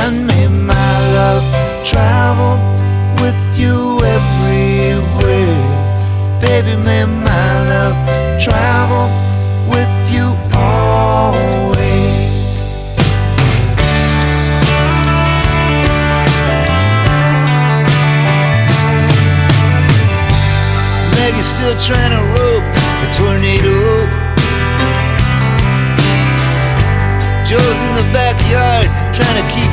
and may my love travel with you everywhere. Baby, may my love travel with you always. Maggie's still trying to rope a tornado. Joe's in the backyard trying to keep